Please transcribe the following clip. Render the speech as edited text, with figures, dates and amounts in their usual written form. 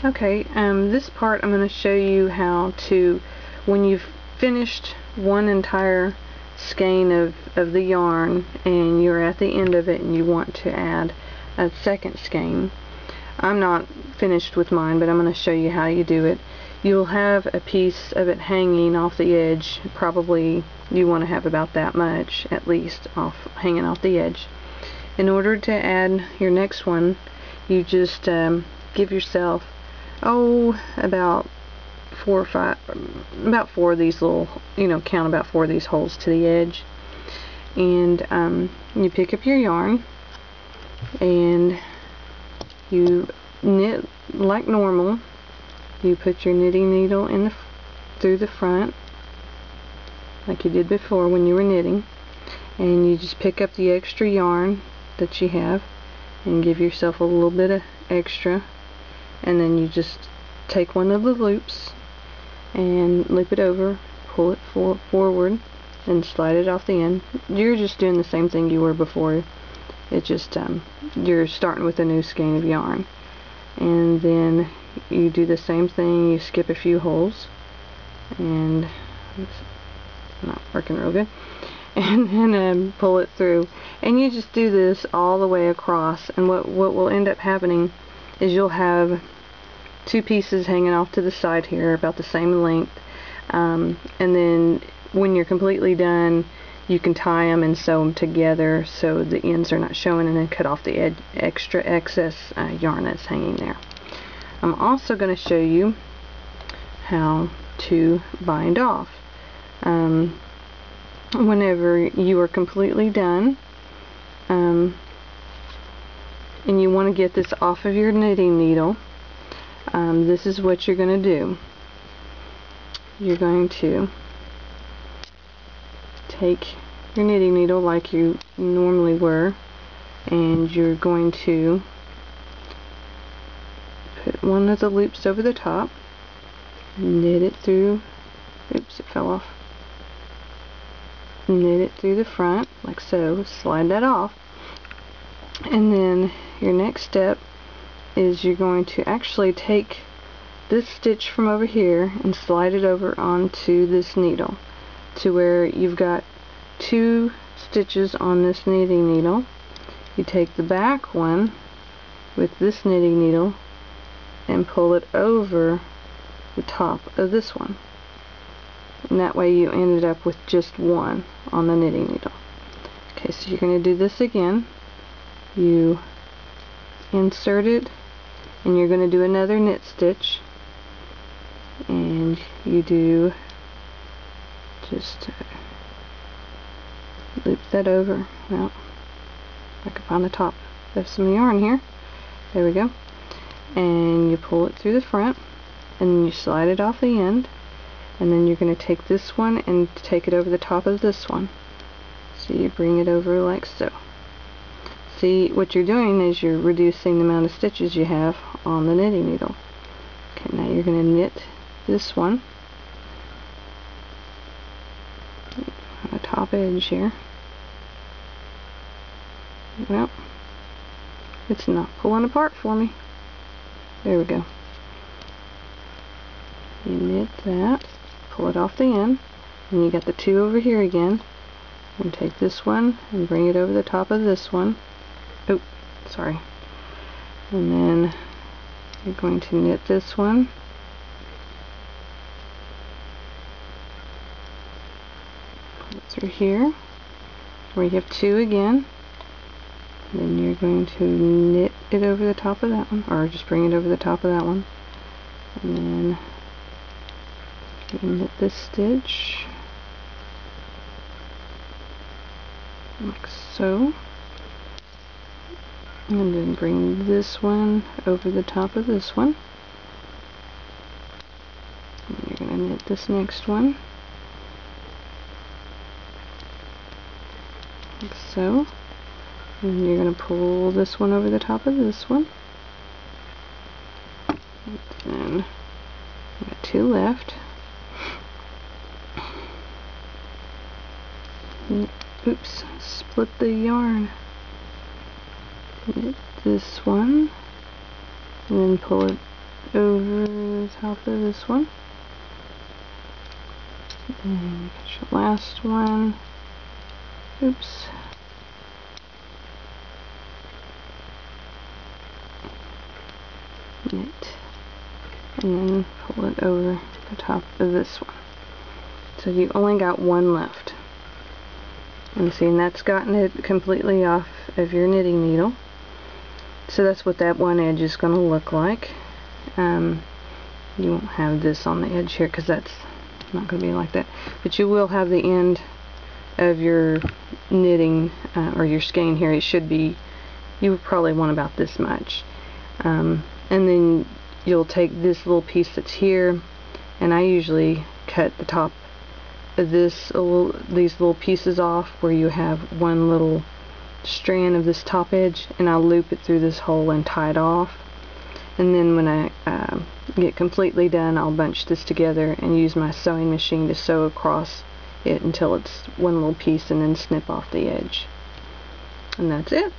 Okay, this part I'm going to show you how to, when you've finished one entire skein of the yarn and you're at the end of it and you want to add a second skein. I'm not finished with mine, but I'm going to show you how you do it. You'll have a piece of it hanging off the edge. Probably you want to have about that much at least hanging off the edge. In order to add your next one, you just give yourself about 4 or 5, about 4 of these little, count about 4 of these holes to the edge, and you pick up your yarn and you knit like normal. You put your knitting needle through the front like you did before when you were knitting, and you just pick up the extra yarn that you have and give yourself a little bit of extra, and then you just take one of the loops and loop it over, pull it forward and slide it off the end. You're just doing the same thing you were before. It just you're starting with a new skein of yarn, and then you do the same thing. You skip a few holes, and it's not working real good, and then pull it through, and you just do this all the way across. And what will end up happening is you'll have 2 pieces hanging off to the side here about the same length, and then when you're completely done, you can tie them and sew them together so the ends are not showing, and then cut off the extra excess yarn that's hanging there. I'm also going to show you how to bind off. Whenever you are completely done, and you want to get this off of your knitting needle, this is what you're going to do. You're going to take your knitting needle like you normally were, and you're going to put one of the loops over the top, knit it through, oops, it fell off, knit it through the front like so, slide that off, and then your next step is you're going to actually take this stitch from over here and slide it over onto this needle to where you've got 2 stitches on this knitting needle. You take the back one with this knitting needle and pull it over the top of this one, and that way you ended up with just 1 on the knitting needle. Okay, so you're going to do this again. You insert it, and you're going to do another knit stitch, and you do just loop that over. Well, I can find the top of some yarn here. There we go. And you pull it through the front, and then you slide it off the end, and then you're going to take this one and take it over the top of this one. So you bring it over like so. See, what you're doing is you're reducing the amount of stitches you have on the knitting needle. Okay, now you're going to knit this one on the top edge here. Well, it's not pulling apart for me. There we go. You knit that, pull it off the end, and you got the 2 over here again, and take this one and bring it over the top of this one. Oh, sorry. And then you're going to knit this one, pull it through here where you have 2 again. Then you're going to knit it over the top of that one, or just bring it over the top of that one, and then you knit this stitch like so, and then bring this one over the top of this one, and you're going to knit this next one like so. And you're going to pull this one over the top of this one. And then I've got 2 left. Oops, split the yarn. Knit this one, and then pull it over the top of this one. And get your last one. Oops. Knit. And then pull it over the top of this one. So you only got one left. And see, and that's gotten it completely off of your knitting needle. So that's what that one edge is going to look like. You won't have this on the edge here because that's not going to be like that. But you will have the end of your knitting or your skein here. It should be, you would probably want about this much. And then you'll take this little piece that's here, and I usually cut the top of this these little pieces off where you have one little strand of this top edge, and I'll loop it through this hole and tie it off. And then when I get completely done, I'll bunch this together and use my sewing machine to sew across it until it's one little piece, and then snip off the edge. And that's it.